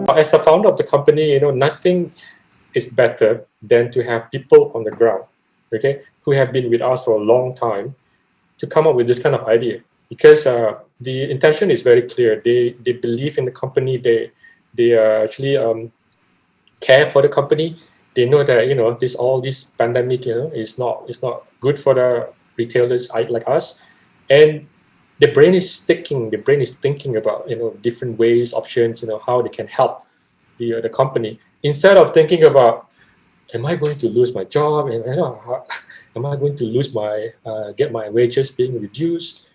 As a founder of the company, nothing is better than to have people on the ground, okay, who have been with us for a long time to come up with this kind of idea. Because the intention is very clear. They believe in the company. They actually care for the company. They know that this pandemic is not good for the retailers like us, and the brain is thinking. The brain is thinking about different ways, options. How they can help the company instead of thinking about, am I going to lose my job, and am I going to lose my get my wages being reduced.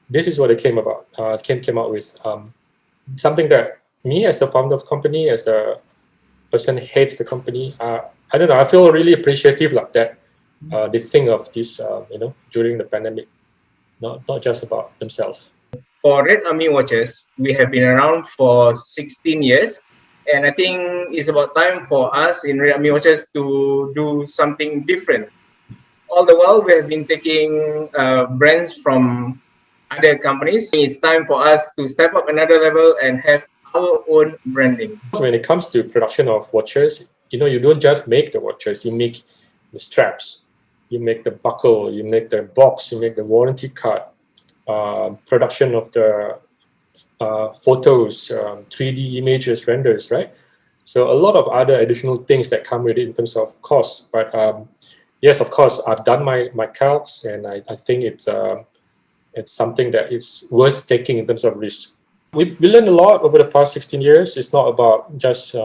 This is what it came about. Came out with something that me as the founder of the company, as the person hates the company. I don't know. I feel really appreciative like that. They think of this, during the pandemic, not just about themselves. For Red Army watches, we have been around for 16 years, and I think it's about time for us in Red Army watches to do something different. All the while, we have been taking brands from other companies. It's time for us to step up another level and have our own branding. When it comes to production of watches, you don't just make the watches, you make the straps, you make the buckle, you make the box, you make the warranty card, production of the photos, 3D images, renders, right? So a lot of other additional things that come with it in terms of cost. But yes, of course, I've done my calcs, and I think it's something that is worth taking in terms of risk. We learned a lot over the past 16 years. It's not about just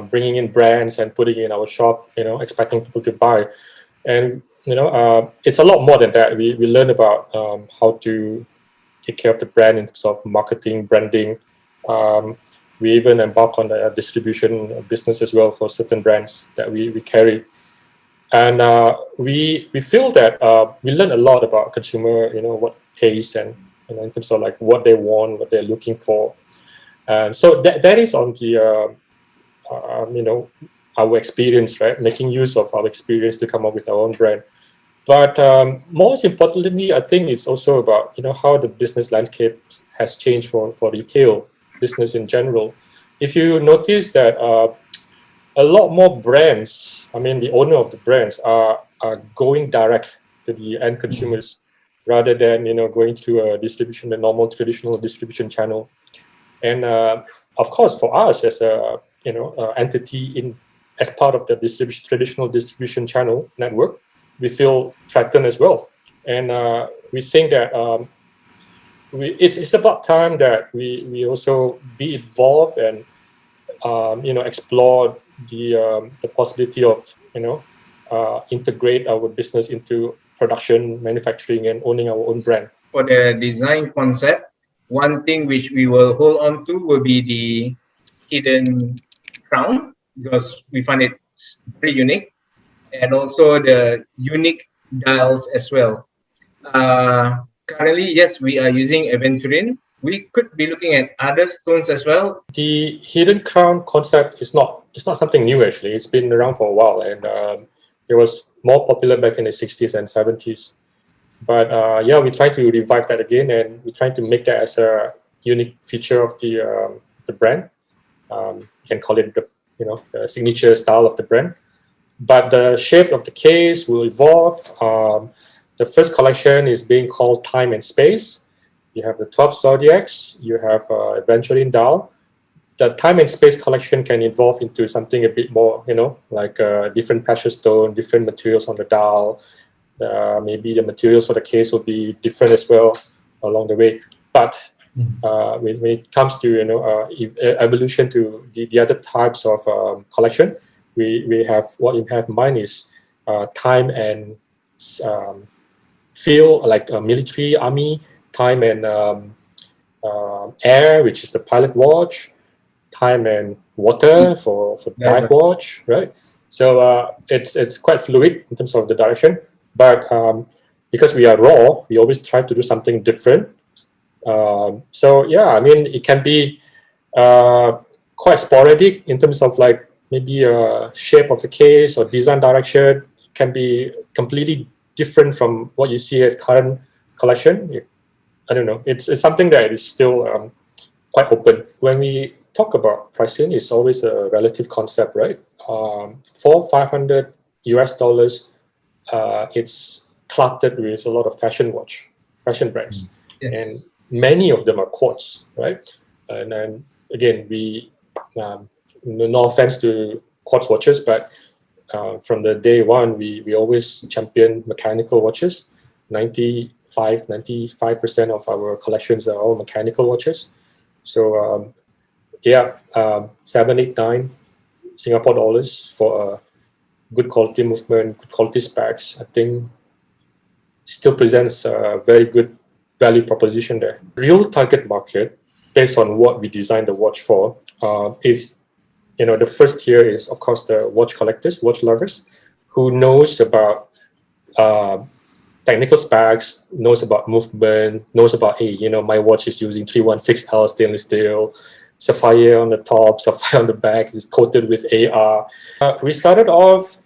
bringing in brands and putting in our shop, expecting people to buy. And it's a lot more than that. We learn about how to take care of the brand in terms of marketing, branding. We even embark on the distribution business as well for certain brands that we carry. And we feel that we learn a lot about consumer, what taste and in terms of like what they want, what they're looking for. And so that is on the our experience, right? Making use of our experience to come up with our own brand. But most importantly, I think it's also about how the business landscape has changed for retail business in general. If you notice that a lot more brands, the owner of the brands are going direct to the end consumers rather than going through a distribution, the normal traditional distribution channel. And of course, for us as a entity as part of the traditional distribution channel network, we feel threatened as well. And we think that it's about time that we also be involved and explore the possibility of integrate our business into production, manufacturing, and owning our own brand. For the design concept, one thing which we will hold on to will be the hidden crown, because we find it pretty unique, and also the unique dials as well. Currently, yes, we are using aventurine. We could be looking at other stones as well. The hidden crown concept is not something new actually. It's been around for a while, and it was more popular back in the 60s and 70s. But we try to revive that again, and we try to make that as a unique feature of the brand. You can call it the signature style of the brand. But the shape of the case will evolve. The first collection is being called Time and Space. You have the 12 zodiacs. You have aventurine dial. The Time and Space collection can evolve into something a bit more, like different precious stone, different materials on the dial. Maybe the materials for the case will be different as well along the way. But when it comes to evolution to the other types of collection, we have what you have in mind is time and feel, like military, army, time and air, which is the pilot watch, time and water for dive watch, right? So it's quite fluid in terms of the direction, but because we are raw, we always try to do something different. It can be quite sporadic in terms of like maybe shape of the case or design direction. It can be completely different from what you see at current collection. I don't know. It's something that is still quite open. When we talk about pricing, it's always a relative concept, right? For $500, it's cluttered with a lot of fashion brands, and Yes. many of them are quartz, right? And then again, no offense to quartz watches, but from the day one, we always champion mechanical watches. 95% of our collections are all mechanical watches. So yeah, 7, 8, 9 Singapore dollars for a good quality movement, good quality specs. I think still presents a very good value proposition there. Real target market, based on what we designed the watch for, is, the first here is of course the watch collectors, watch lovers, who knows about uh, technical specs, knows about movement, knows about, hey, my watch is using 316L stainless steel, sapphire on the top, sapphire on the back, is coated with AR. We started off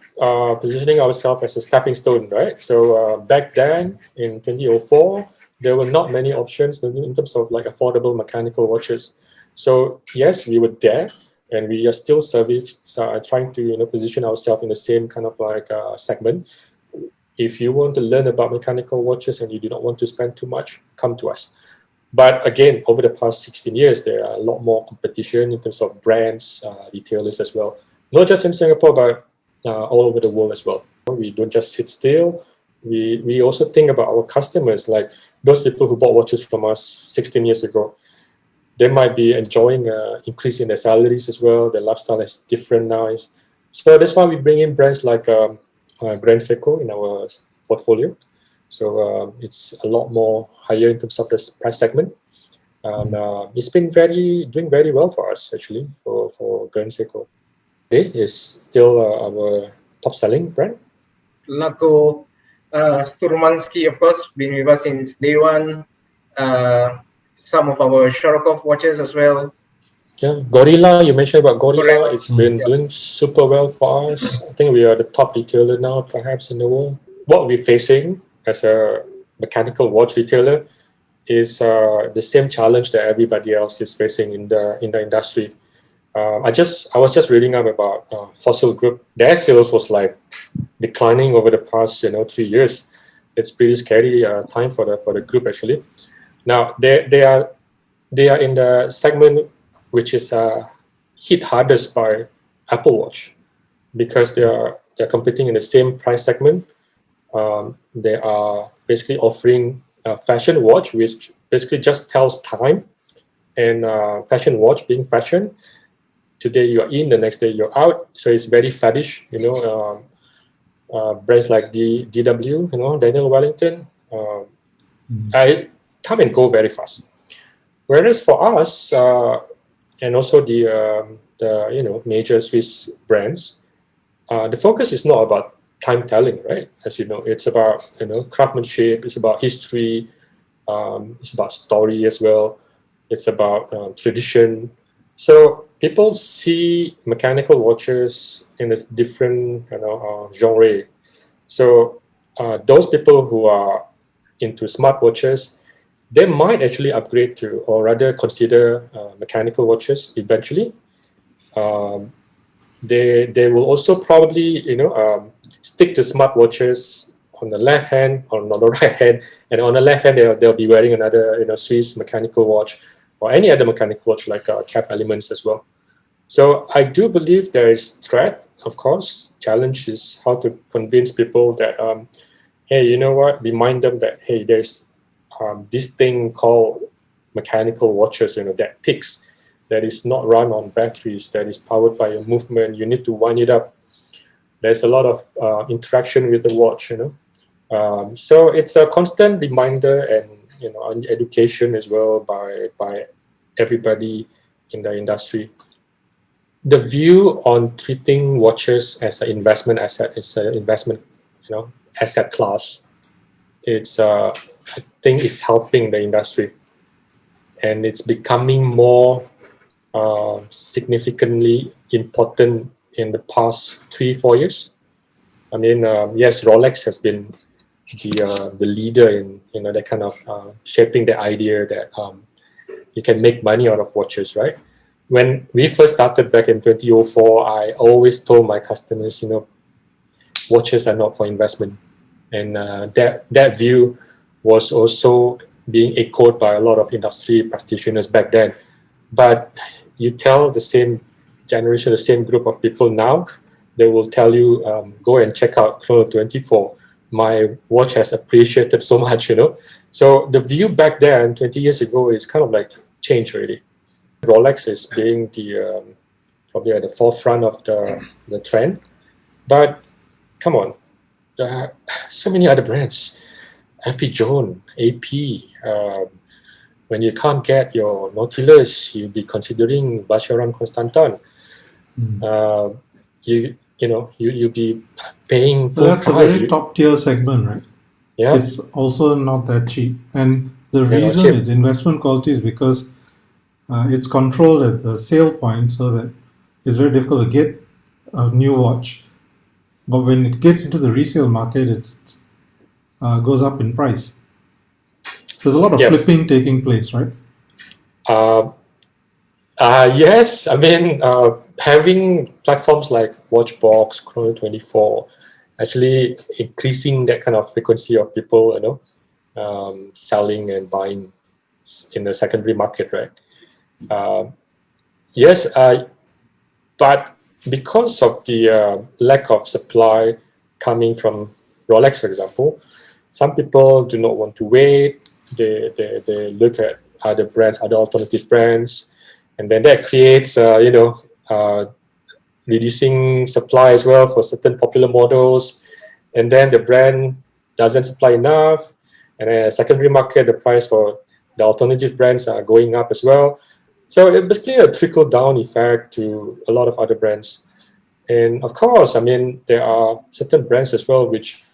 positioning ourselves as a stepping stone, right? So back then in 2004, there were not many options in terms of like affordable mechanical watches. So yes, we were there, and we are still trying to position ourselves in the same kind of like segment. If you want to learn about mechanical watches and you do not want to spend too much, come to us. But again, over the past 16 years, there are a lot more competition in terms of brands, retailers as well. Not just in Singapore, but all over the world as well. We don't just sit still. We also think about our customers, like those people who bought watches from us 16 years ago. They might be enjoying an increase in their salaries as well. Their lifestyle is different now. So that's why we bring in brands like Grand Seiko in our portfolio. So it's a lot more higher in terms of the price segment. And it's been doing very well for us actually for Grand Seiko. It is still our top selling brand. Laco Sturmanski, of course, been with us since day one. Some of our Shorokov watches as well. Yeah, Gorilla, you mentioned about Gorilla. Gorilla. It's been doing super well for us. I think we are the top retailer now, perhaps in the world. What we're facing as a mechanical watch retailer is the same challenge that everybody else is facing in the industry. I was just reading up about Fossil Group. Their sales was like declining over the past 3 years. It's pretty scary time for the group actually. Now they are in the segment which is hit hardest by Apple Watch because they're competing in the same price segment. They are basically offering a fashion watch, which basically just tells time, and fashion watch being fashion. Today you're in, the next day you're out. So it's very faddish, brands like DW, Daniel Wellington. I come and go very fast. Whereas for us, and also the major Swiss brands, the focus is not about time telling, right? As you know, it's about craftsmanship. It's about history. It's about story as well. It's about tradition. So people see mechanical watches in a different genre. So those people who are into smartwatches, they might actually upgrade to, or rather consider mechanical watches eventually. Um, they will also probably stick to smartwatches on the left hand or on the right hand, and on the left hand they'll be wearing another Swiss mechanical watch or any other mechanical watch like KEF Elements as well. So I do believe there is threat, of course. Challenge is how to convince people that hey, you know what? Remind them that hey, there's this thing called mechanical watches, that ticks, that is not run on batteries, that is powered by a movement. You need to wind it up. There's a lot of interaction with the watch, so it's a constant reminder and education as well by everybody in the industry. The view on treating watches as an investment asset is an investment, asset class. It's I think it's helping the industry, and it's becoming more significantly important in the past 3-4 years. I mean, yes, Rolex has been the leader in that kind of shaping the idea that you can make money out of watches, right? when we first started back in 2004, I always told my customers, watches are not for investment. And that view was also being echoed by a lot of industry practitioners back then. But you tell the same generation, the same group of people now, they will tell you, go and check out Chrono 24. My watch has appreciated so much, So the view back then, 20 years ago, is kind of like changed already. Rolex is being the probably at the forefront of the trend. But come on, there are so many other brands. FP Jones, AP. When you can't get your Nautilus, you'll be considering Vacheron Constantin. You'll be paying full That's a price. very top tier segment, right? Yeah. It's also not that cheap. And the They're not reason cheap. it's investment quality is because it's controlled at the sale point, so that it's very difficult to get a new watch. But when it gets into the resale market, it goes up in price. There's a lot of Yes. flipping taking place, right? Yes, I mean, having platforms like Watchbox, Chrono 24, actually increasing that kind of frequency of people, selling and buying in the secondary market, right? Yes, but because of the lack of supply coming from Rolex, for example, some people do not want to wait. They look at other brands, other alternative brands, and then that creates, reducing supply as well for certain popular models. And then the brand doesn't supply enough. And then secondary market, the price for the alternative brands are going up as well. So it's basically a trickle down effect to a lot of other brands. And of course, I mean, there are certain brands as well, which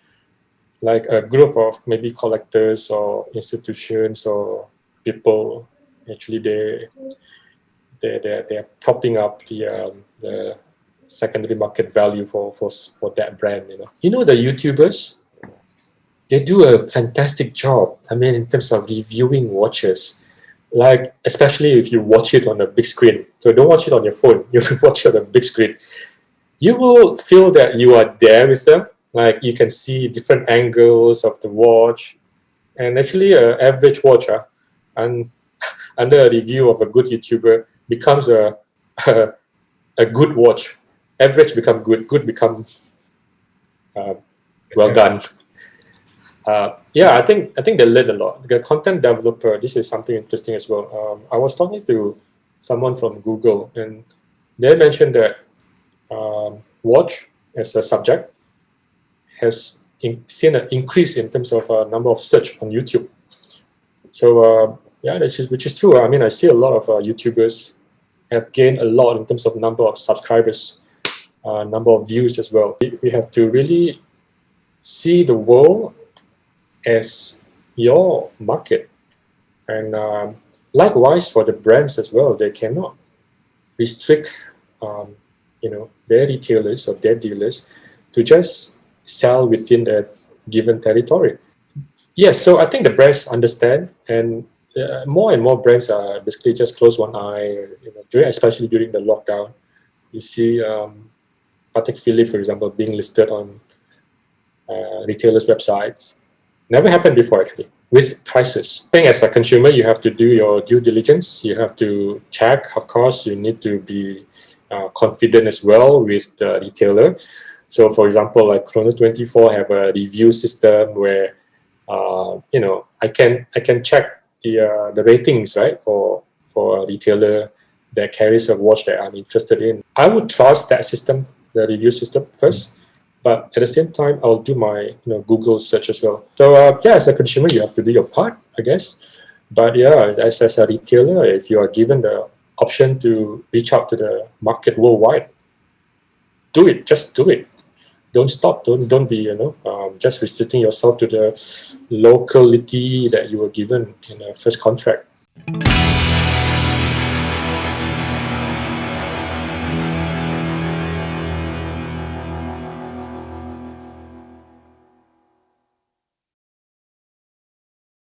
like a group of maybe collectors or institutions or people, actually they're propping up the secondary market value for that brand. The YouTubers, they do a fantastic job. I mean, in terms of reviewing watches, like especially if you watch it on a big screen. So don't watch it on your phone. You watch it on a big screen. You will feel that you are there with them. Like you can see different angles of the watch, and actually, an average watcher, and under a review of a good YouTuber, becomes a good watch. Average become good become well done. I think they learn a lot. The content developer, this is something interesting as well. I was talking to someone from Google, and they mentioned that watch as a subject has seen an increase in terms of number of search on YouTube. So which is true. I mean, I see a lot of YouTubers have gained a lot in terms of number of subscribers, number of views as well. We have to really see the world as your market, and likewise for the brands as well. They cannot restrict, their retailers or their dealers to just sell within a given territory. Yes, so I think the brands understand, and more and more brands are basically just close one eye. Especially during the lockdown, you see Patek Philippe, for example, being listed on retailers' websites. Never happened before, actually, with prices. I think as a consumer, you have to do your due diligence. You have to check. Of course, you need to be confident as well with the retailer. So, for example, like Chrono 24 have a review system where I can check the ratings, right, for a retailer that carries a watch that I'm interested in. I would trust that system, the review system first. But at the same time, I'll do my Google search as well. So as a consumer, you have to do your part, I guess. But as a retailer, if you are given the option to reach out to the market worldwide, do it. Just do it. Don't stop. Don't be just restricting yourself to the locality that you were given in the first contract.